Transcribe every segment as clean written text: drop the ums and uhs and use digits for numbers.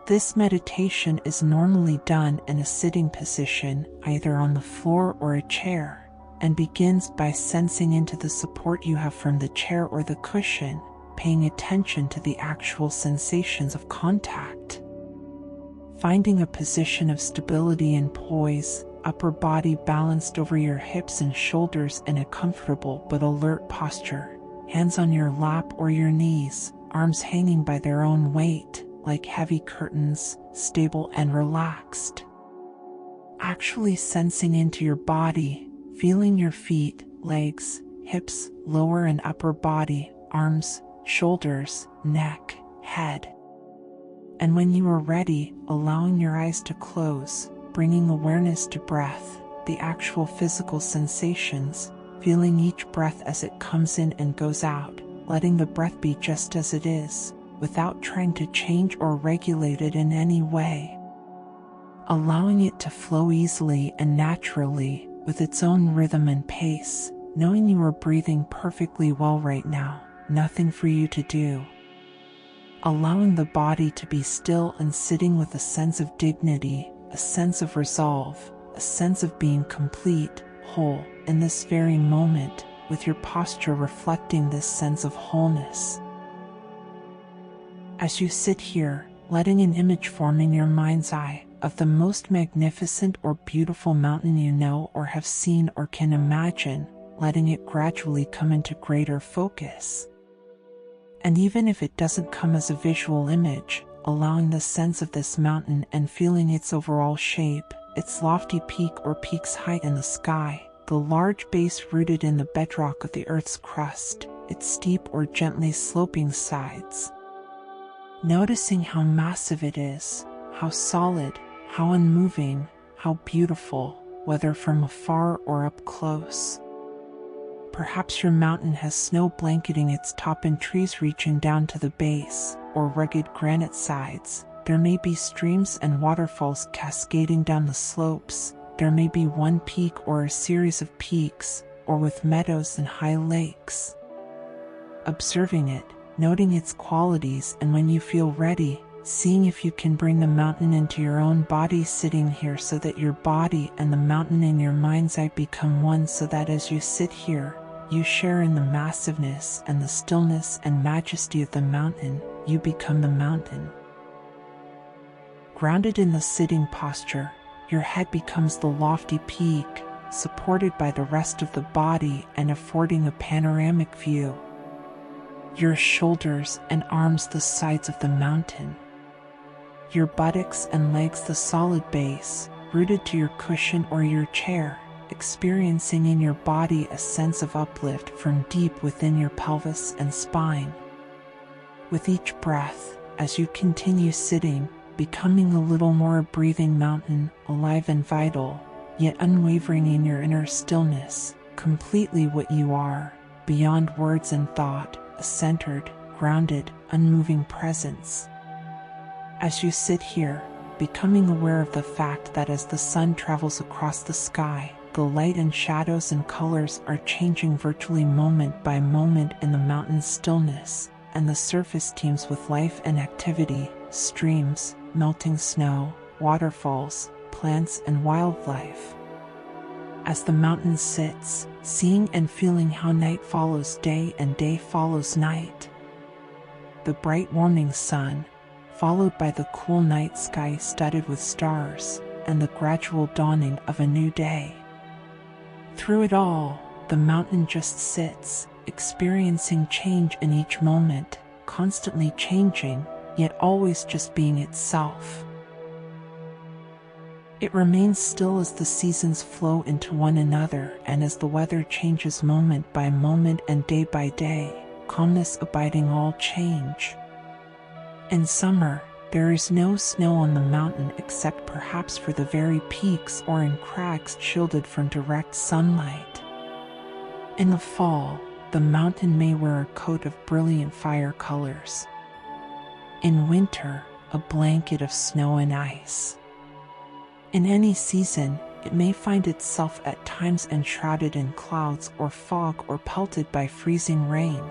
This meditation is normally done in a sitting position, either on the floor or a chair, and begins by sensing into the support you have from the chair or the cushion, paying attention to the actual sensations of contact. Finding a position of stability and poise, upper body balanced over your hips and shoulders in a comfortable but alert posture, hands on your lap or your knees, arms hanging by their own weight, like heavy curtains, stable and relaxed. Actually sensing into your body, feeling your feet, legs, hips, lower and upper body, arms, shoulders, neck, head. And when you are ready, allowing your eyes to close, bringing awareness to breath, the actual physical sensations, feeling each breath as it comes in and goes out, letting the breath be just as it is, without trying to change or regulate it in any way. Allowing it to flow easily and naturally, with its own rhythm and pace, knowing you are breathing perfectly well right now, nothing for you to do. Allowing the body to be still and sitting with a sense of dignity, a sense of resolve, a sense of being complete, whole, in this very moment, with your posture reflecting this sense of wholeness. As you sit here, letting an image form in your mind's eye of the most magnificent or beautiful mountain you know or have seen or can imagine, letting it gradually come into greater focus. And even if it doesn't come as a visual image, allowing the sense of this mountain and feeling its overall shape, its lofty peak or peak's height in the sky, the large base rooted in the bedrock of the Earth's crust, its steep or gently sloping sides. Noticing how massive it is, how solid, how unmoving, how beautiful, whether from afar or up close. Perhaps your mountain has snow blanketing its top and trees reaching down to the base, or rugged granite sides. There may be streams and waterfalls cascading down the slopes. There may be one peak or a series of peaks, or with meadows and high lakes. Observing it, noting its qualities, and when you feel ready, seeing if you can bring the mountain into your own body sitting here so that your body and the mountain in your mind's eye become one, so that as you sit here, you share in the massiveness and the stillness and majesty of the mountain. You become the mountain. Grounded in the sitting posture, your head becomes the lofty peak, supported by the rest of the body and affording a panoramic view. Your shoulders and arms the sides of the mountain. Your buttocks and legs the solid base, rooted to your cushion or your chair, experiencing in your body a sense of uplift from deep within your pelvis and spine. With each breath, as you continue sitting, becoming a little more a breathing mountain, alive and vital, yet unwavering in your inner stillness, completely what you are, beyond words and thought, a centered, grounded, unmoving presence. As you sit here, becoming aware of the fact that as the sun travels across the sky, the light and shadows and colors are changing virtually moment by moment in the mountain's stillness, and the surface teems with life and activity, streams, melting snow, waterfalls, plants and wildlife. As the mountain sits, seeing and feeling how night follows day and day follows night. The bright morning sun, followed by the cool night sky studded with stars, and the gradual dawning of a new day. Through it all, the mountain just sits, experiencing change in each moment, constantly changing, yet always just being itself. It remains still as the seasons flow into one another and as the weather changes moment by moment and day by day, calmness abiding all change. In summer, there is no snow on the mountain except perhaps for the very peaks or in crags shielded from direct sunlight. In the fall, the mountain may wear a coat of brilliant fire colors. In winter, a blanket of snow and ice. In any season, it may find itself at times enshrouded in clouds or fog or pelted by freezing rain.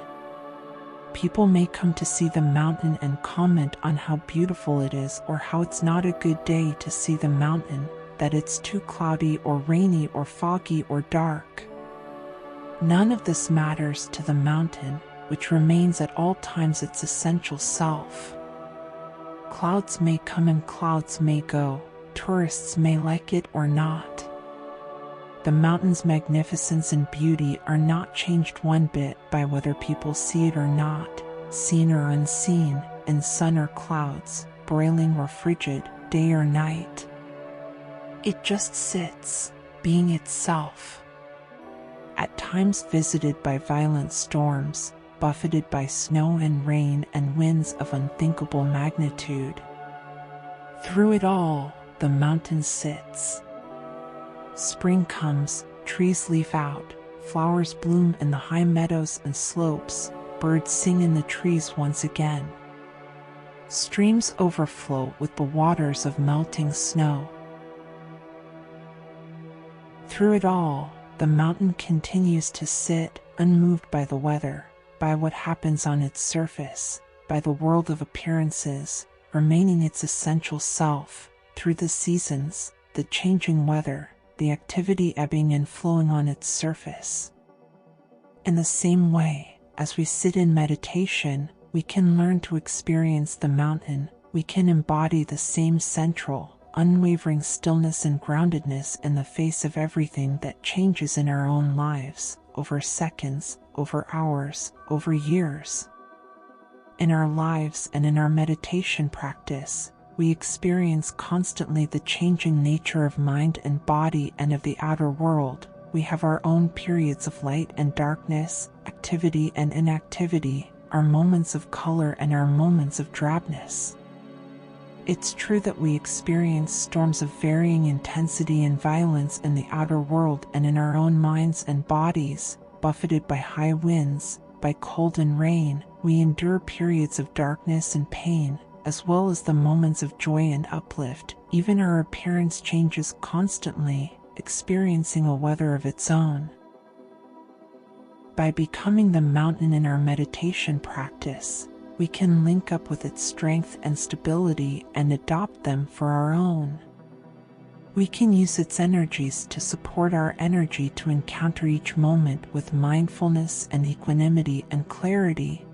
People may come to see the mountain and comment on how beautiful it is, or how it's not a good day to see the mountain, that it's too cloudy or rainy or foggy or dark. None of this matters to the mountain, which remains at all times its essential self. Clouds may come and clouds may go, tourists may like it or not. The mountain's magnificence and beauty are not changed one bit by whether people see it or not, seen or unseen, in sun or clouds, broiling or frigid, day or night. It just sits, being itself. At times visited by violent storms, buffeted by snow and rain and winds of unthinkable magnitude. Through it all, the mountain sits. Spring comes, trees leaf out, flowers bloom in the high meadows and slopes, birds sing in the trees once again. Streams overflow with the waters of melting snow. Through it all, the mountain continues to sit, unmoved by the weather, by what happens on its surface, by the world of appearances, remaining its essential self, through the seasons, the changing weather, the activity ebbing and flowing on its surface. In the same way, as we sit in meditation, we can learn to experience the mountain. We can embody the same central, unwavering stillness and groundedness in the face of everything that changes in our own lives, over seconds, over hours, over years. In our lives and in our meditation practice, we experience constantly the changing nature of mind and body and of the outer world. We have our own periods of light and darkness, activity and inactivity, our moments of color and our moments of drabness. It's true that we experience storms of varying intensity and violence in the outer world and in our own minds and bodies, buffeted by high winds, by cold and rain. We endure periods of darkness and pain, as well as the moments of joy and uplift. Even our appearance changes constantly, experiencing a weather of its own. By becoming the mountain in our meditation practice, we can link up with its strength and stability and adopt them for our own. We can use its energies to support our energy to encounter each moment with mindfulness and equanimity and clarity.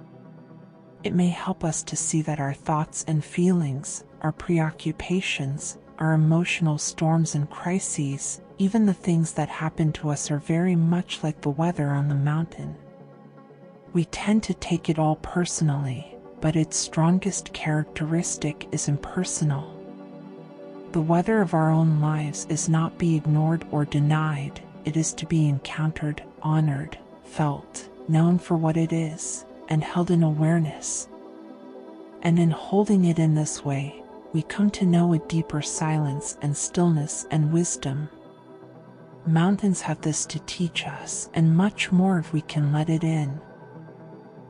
It may help us to see that our thoughts and feelings, our preoccupations, our emotional storms and crises, even the things that happen to us, are very much like the weather on the mountain. We tend to take it all personally, but its strongest characteristic is impersonal. The weather of our own lives is not to be ignored or denied. It is to be encountered, honored, felt, known for what it is, and held in awareness. And in holding it in this way, we come to know a deeper silence and stillness and wisdom. Mountains have this to teach us, and much more if we can let it in.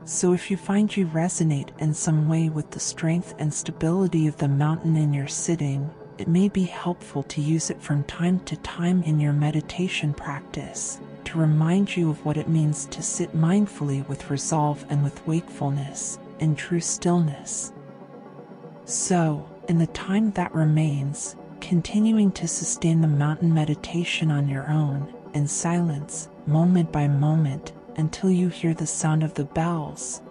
So if you find you resonate in some way with the strength and stability of the mountain in your sitting, it may be helpful to use it from time to time in your meditation practice, to remind you of what it means to sit mindfully with resolve and with wakefulness, in true stillness. So, in the time that remains, continuing to sustain the mountain meditation on your own, in silence, moment by moment, until you hear the sound of the bells,